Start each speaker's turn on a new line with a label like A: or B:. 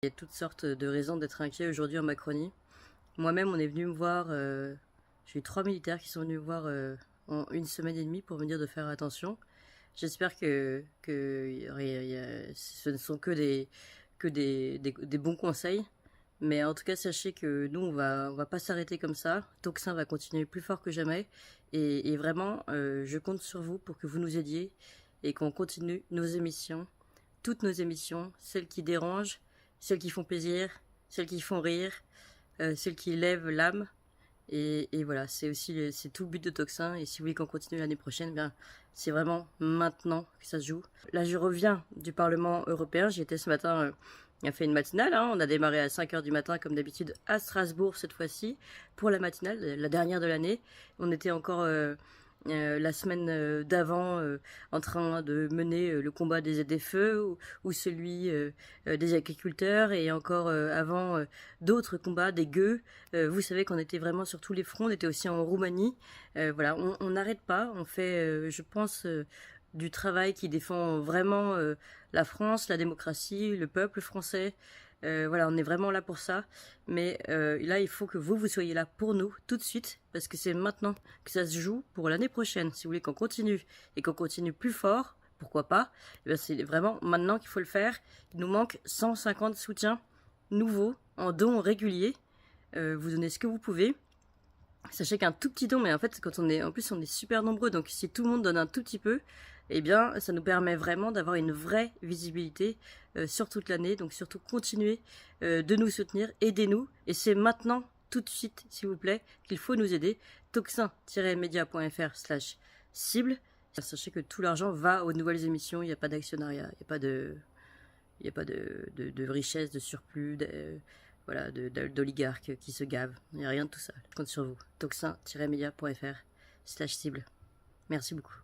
A: Il y a toutes sortes de raisons d'être inquiet aujourd'hui en Macronie. Moi-même, on est venu me voir, j'ai eu 3 militaires qui sont venus me voir en 1 semaine et demie pour me dire de faire attention. J'espère ce ne sont que des bons conseils. Mais en tout cas, sachez que nous, on va pas s'arrêter comme ça. Toxin va continuer plus fort que jamais. Et vraiment, je compte sur vous pour que vous nous aidiez et qu'on continue nos émissions, toutes nos émissions, celles qui dérangent, celles qui font plaisir, celles qui font rire, celles qui lèvent l'âme. Et voilà, c'est tout le but de Toxin. Et si vous voulez qu'on continue l'année prochaine, bien, c'est vraiment maintenant que ça se joue. Là, je reviens du Parlement européen. J'y étais ce matin. On a fait une matinale, hein. On a démarré à 5 h du matin, comme d'habitude, à Strasbourg cette fois-ci, pour la matinale, la dernière de l'année. On était encore la semaine d'avant en train de mener le combat des ZFE ou celui des agriculteurs, et encore avant d'autres combats, des gueux. Vous savez qu'on était vraiment sur tous les fronts. On était aussi en Roumanie. Voilà, on n'arrête pas. On fait, je pense, du travail qui défend vraiment la France, la démocratie, le peuple français. Voilà, on est vraiment là pour ça. Mais là, il faut que vous soyez là pour nous tout de suite, parce que c'est maintenant que ça se joue pour l'année prochaine. Si vous voulez qu'on continue et qu'on continue plus fort, pourquoi pas, eh bien, c'est vraiment maintenant qu'il faut le faire. Il nous manque 150 soutiens nouveaux en dons réguliers. Vous donnez ce que vous pouvez. Sachez qu'un tout petit don, mais en fait, en plus, on est super nombreux, donc si tout le monde donne un tout petit peu, eh bien, ça nous permet vraiment d'avoir une vraie visibilité sur toute l'année. Donc, surtout, continuez de nous soutenir, aidez-nous, et c'est maintenant, tout de suite, s'il vous plaît, qu'il faut nous aider. toxin-media.fr/cible. Sachez que tout l'argent va aux nouvelles émissions, il n'y a pas d'actionnariat, il n'y a pas de richesse, de surplus, voilà, d'oligarques qui se gavent. Il n'y a rien de tout ça. Je compte sur vous. toxin-media.fr/cible. Merci beaucoup.